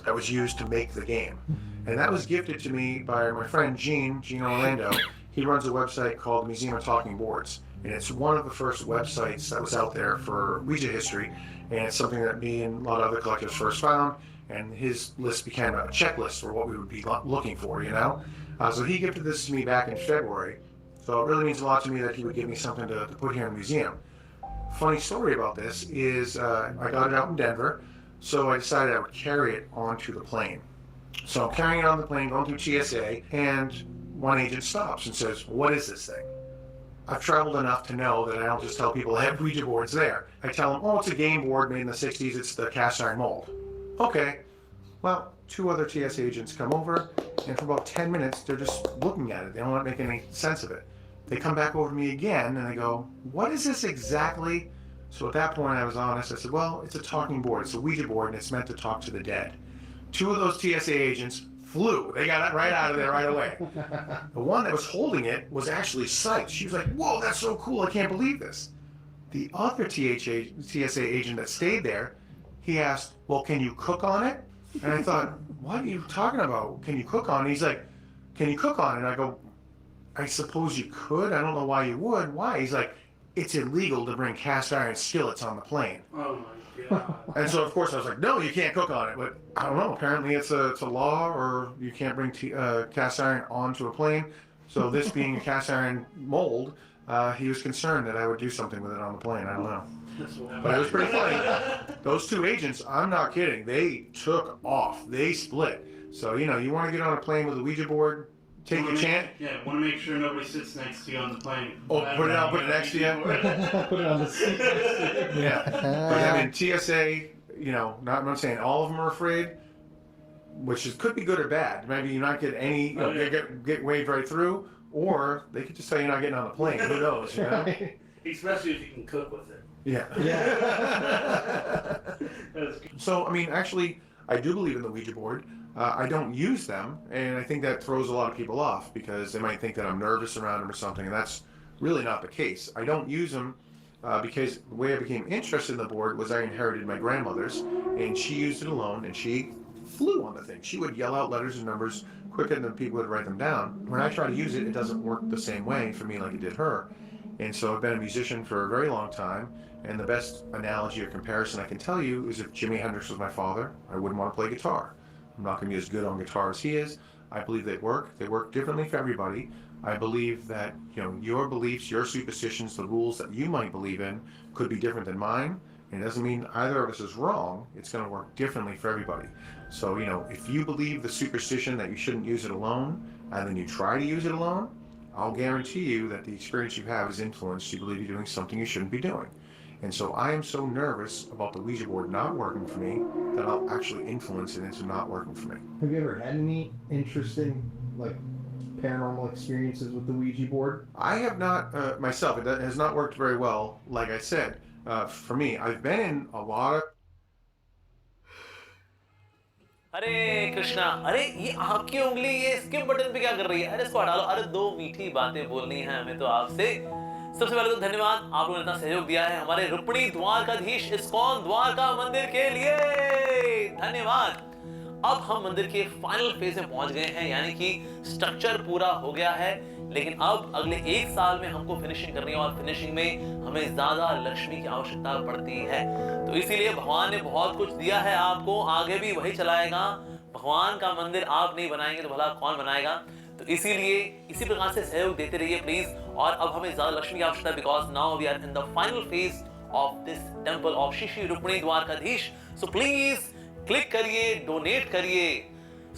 that was used to make the game. And that was gifted to me by my friend Gene Orlando. He runs a website called the Museum of Talking Boards. And it's one of the first websites that was out there for Ouija history. And it's something that me and a lot of other collectors first found. And his list became a checklist for what we would be looking for, you know? So he gifted this to me back in February. So it really means a lot to me that he would give me something to put here in the museum. Funny story about this is I got it out in Denver, so I decided I would carry it onto the plane. So I'm carrying it on the plane, going through TSA, and one agent stops and says, "What is this thing?" I've traveled enough to know that I don't just tell people I have Ouija boards there. I tell them, "Oh, it's a game board made in the 60s, it's the cast iron mold." Okay, well, 2 other TSA agents come over, and for about 10 minutes, they're just looking at it. They don't make any sense of it. They come back over to me again, and they go, "What is this exactly?" So at that point, I was honest. I said, "Well, it's a talking board. It's a Ouija board, and it's meant to talk to the dead." 2 of those TSA agents flew. They got it right out of there right away. The one that was holding it was actually psyched. She was like, "Whoa, that's so cool. I can't believe this." The other TSA agent that stayed there, he asked, "Well, can you cook on it?" And I thought, "What are you talking about? Can you cook on it?" He's like, "Can you cook on it?" And I go, "I suppose you could. I don't know why you would." "Why?" He's like, "It's illegal to bring cast iron skillets on the plane." Oh my God. And so, of course, I was like, "No, you can't cook on it." But I don't know. Apparently, it's a law, or you can't bring cast iron onto a plane. So this being a cast iron mold, he was concerned that I would do something with it on the plane. I don't know. But it was pretty funny. Those 2 agents, I'm not kidding, they took off. They split. So, you know, you want to get on a plane with a Ouija board, take a chance. Yeah, want to make sure nobody sits next to you on the plane. Oh, put it next to you. Put it on the seat. Yeah. But I mean, TSA, you know, I'm not saying all of them are afraid, which could be good or bad. Maybe you're not getting any, you know, get waved right through, or they could just say you're not getting on the plane. Who knows, you know? Especially if you can cook with it. Yeah. So, I mean, actually, I do believe in the Ouija board. I don't use them, and I think that throws a lot of people off because they might think that I'm nervous around them or something, and that's really not the case. I don't use them because the way I became interested in the board was I inherited my grandmother's, and she used it alone, and she flew on the thing. She would yell out letters and numbers quicker than people would write them down. When I try to use it, it doesn't work the same way for me like it did her. And so I've been a musician for a very long time, and the best analogy or comparison I can tell you is if Jimi Hendrix was my father, I wouldn't want to play guitar. I'm not going to be as good on guitar as he is. I believe they work differently for everybody. I believe that, you know, your beliefs, your superstitions, the rules that you might believe in could be different than mine. And it doesn't mean either of us is wrong. It's going to work differently for everybody. So, you know, if you believe the superstition that you shouldn't use it alone, and then you try to use it alone, I'll guarantee you that the experience you have is influenced. You believe you're doing something you shouldn't be doing. And so I am so nervous about the Ouija board not working for me that I'll actually influence it into not working for me. Have you ever had any interesting, like, paranormal experiences with the Ouija board? I have not, myself, it has not worked very well, like I said. For me, I've been in a lot of... अरे कृष्णा, अरे ये आपकी उंगली ये skip button पे क्या कर रही है? अरे इसको हटा लो। अरे 2 मीठी बातें बोलनी है हमें तो आपसे। सबसे पहले तो धन्यवाद, आप लोगों ने इतना सहयोग दिया है हमारे रुक्मिणी द्वारकाधीश इस्कॉन द्वारका मंदिर के लिए। धन्यवाद। अब हम मंदिर के फाइनल फेज में पहुंच गए हैं, यानी कि स्ट्रक्चर पूरा हो गया है, लेकिन अब अगले 1 साल में हमको फिनिशिंग करनी है और फिनिशिंग में हमें ज्यादा लक्ष्मी की आवश्यकता पड़ती है। तो इसीलिए भगवान ने बहुत कुछ दिया है आपको, आगे भी वही चलाएगा। भगवान का मंदिर आप नहीं बनाएंगे तो भला कौन बनाएगा? तो इसीलिए इसी प्रकार से सहयोग देते रहिए प्लीज। और अब हमें ज्यादा लक्ष्मी की आवश्यकता है, because now we are in the final phase of this temple of Shri Shri Rukmini Dwarkadhish. So please click करिए, डोनेट करिए,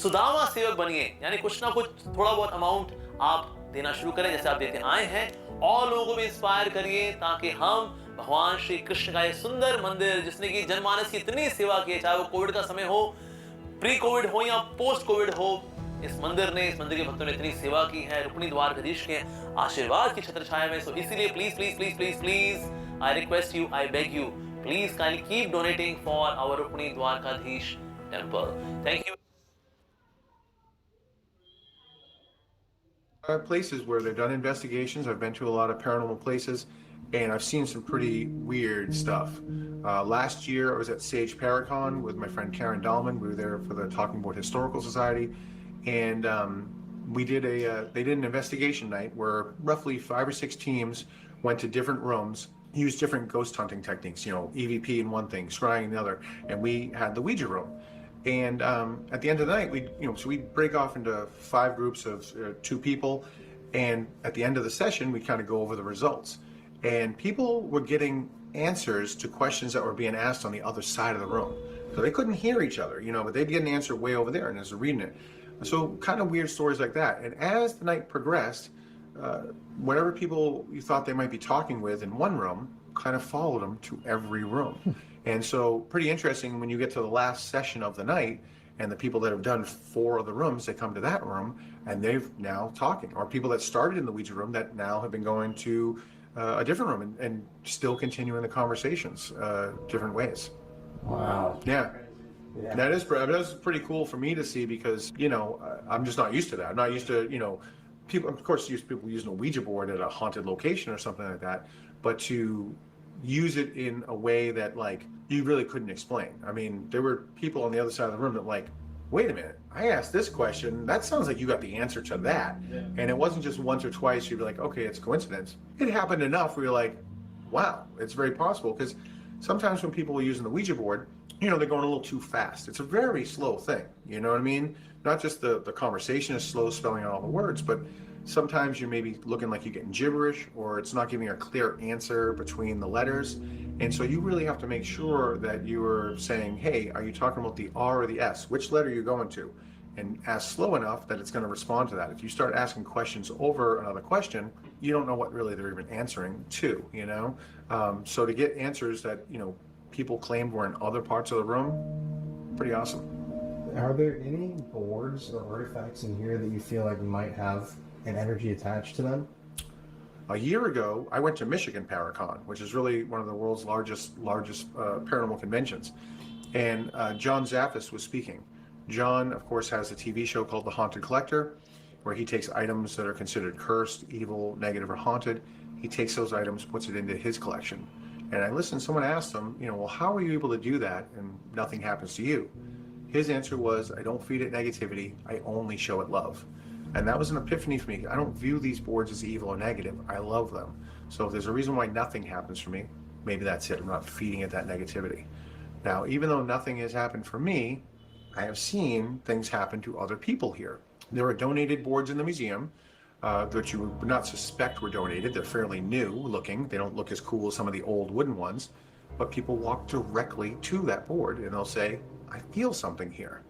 सुदामा सेवक बनिए, यानी कुछ ना कुछ थोड़ा बहुत अमाउंट आप देना शुरू करें जैसे आप देते आए हैं, और लोगों को भी इंस्पायर करिए ताकि हम भगवान श्री कृष्ण का ये सुंदर मंदिर, जिसने की जनमानस की इतनी सेवा की है, चाहे वो कोविड का समय हो, प्री कोविड हो या पोस्ट कोविड हो, इस मंदिर के भक्तों ने इतनी सेवा की है रुक्मिणी द्वारकाधीश के आशीर्वाद की छत्र छाया में। सो इसीलिए please please please please please I request you, I beg you, please kindly keep donating for our Rukmini Dwarkadhish temple. Thank you. Places where they've done investigations. I've been to a lot of paranormal places, and I've seen some pretty weird stuff. Last year, I was at Sage Paracon with my friend Karen Dahlman. We were there for the Talking Board Historical Society, and they did an investigation night where roughly 5 or 6 teams went to different rooms, used different ghost hunting techniques, EVP in one thing, scrying in the other, and we had the Ouija room. And at the end of the night, we'd break off into 5 groups of 2 people, and at the end of the session, we kind of go over the results. And people were getting answers to questions that were being asked on the other side of the room. So they couldn't hear each other, but they'd get an answer way over there, and as they're reading it. So kind of weird stories like that. And as the night progressed, whatever people you thought they might be talking with in one room kind of followed them to every room. And so pretty interesting when you get to the last session of the night and the people that have done 4 of the rooms, they come to that room and they've now talking, or people that started in the Ouija room that now have been going to a different room and still continuing the conversations different ways. Wow. Yeah. Yeah. That is pretty cool for me to see because, I'm just not used to that. I'm not used to, people, of course, people using a Ouija board at a haunted location or something like that, but to use it in a way that, like, you really couldn't explain. I mean, there were people on the other side of the room that, like, wait a minute, I asked this question. That sounds like you got the answer to that. Yeah. And it wasn't just once or twice. You'd be like, okay, it's coincidence. It happened enough where you're like, wow, it's very possible. Because sometimes when people are using the Ouija board, they're going a little too fast. It's a very slow thing. You know what I mean? Not just the conversation is slow, spelling out all the words, but sometimes you may be looking like you're getting gibberish, or it's not giving a clear answer between the letters. And so you really have to make sure that you are saying, hey, are you talking about the R or the S? Which letter are you going to? And ask slow enough that it's going to respond to that. If you start asking questions over another question, you don't know what really they're even answering to, So to get answers that, people claimed were in other parts of the room, pretty awesome. Are there any boards or artifacts in here that you feel like might have an energy attached to them? A year ago, I went to Michigan Paracon, which is really one of the world's largest paranormal conventions. And John Zaffis was speaking. John, of course, has a TV show called The Haunted Collector, where he takes items that are considered cursed, evil, negative, or haunted. He takes those items, puts it into his collection. And I listened, someone asked him, well, how are you able to do that and nothing happens to you? His answer was, I don't feed it negativity, I only show it love. And that was an epiphany for me. I don't view these boards as evil or negative. I love them. So if there's a reason why nothing happens for me, maybe that's it. I'm not feeding it that negativity. Now, even though nothing has happened for me, I have seen things happen to other people here. There are donated boards in the museum that you would not suspect were donated. They're fairly new looking. They don't look as cool as some of the old wooden ones, but people walk directly to that board and they'll say, I feel something here.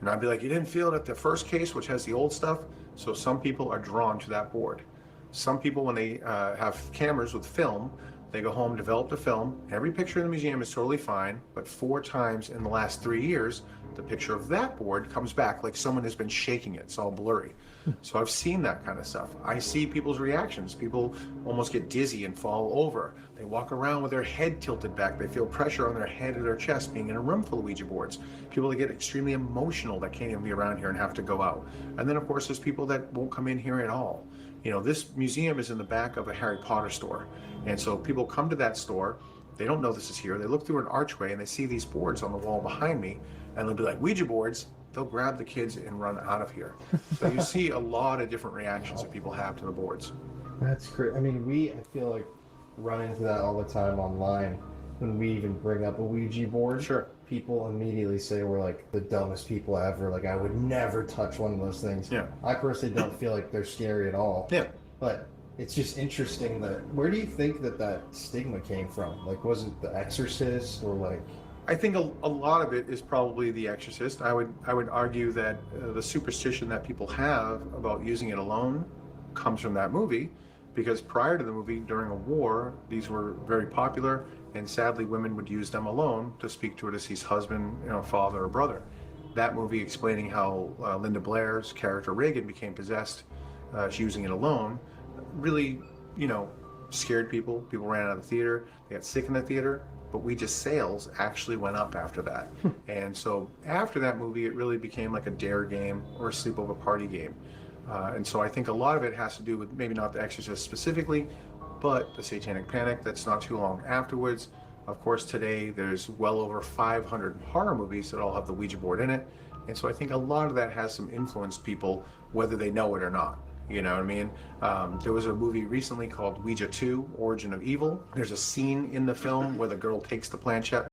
And I'd be like, you didn't feel it at the first case, which has the old stuff? So some people are drawn to that board. Some people, when they have cameras with film, they go home, develop the film. Every picture in the museum is totally fine, but 4 times in the last 3 years, the picture of that board comes back like someone has been shaking it. It's all blurry. So I've seen that kind of stuff. I see people's reactions. People almost get dizzy and fall over. They walk around with their head tilted back. They feel pressure on their head or their chest being in a room full of Ouija boards. People that get extremely emotional that can't even be around here and have to go out. And then, of course, there's people that won't come in here at all. This museum is in the back of a Harry Potter store. And so people come to that store. They don't know this is here. They look through an archway and they see these boards on the wall behind me. And they'll be like, Ouija boards. They'll grab the kids and run out of here. So you see a lot of different reactions that people have to the boards. That's great. I mean, I feel like run into that all the time online. When we even bring up a Ouija board, Sure. People immediately say we're like the dumbest people ever. Like, I would never touch one of those things. Yeah. I personally don't feel like they're scary at all. Yeah. But it's just interesting where do you think that stigma came from? Like, was it The Exorcist or like? I think a lot of it is probably The Exorcist. I would argue that the superstition that people have about using it alone comes from that movie, because prior to the movie, during a war, these were very popular, and sadly, women would use them alone to speak to a deceased husband, father or brother. That movie explaining how Linda Blair's character Reagan became possessed, using it alone, really, scared people. People ran out of the theater. They got sick in the theater. But Ouija sales actually went up after that. And so after that movie, it really became like a dare game or a sleepover party game. And so I think a lot of it has to do with maybe not The Exorcist specifically, But The Satanic Panic, that's not too long afterwards. Of course, today there's well over 500 horror movies that all have the Ouija board in it. And so I think a lot of that has some influence people, whether they know it or not. You know what I mean? There was a movie recently called Ouija 2, Origin of Evil. There's a scene in the film where the girl takes the planchette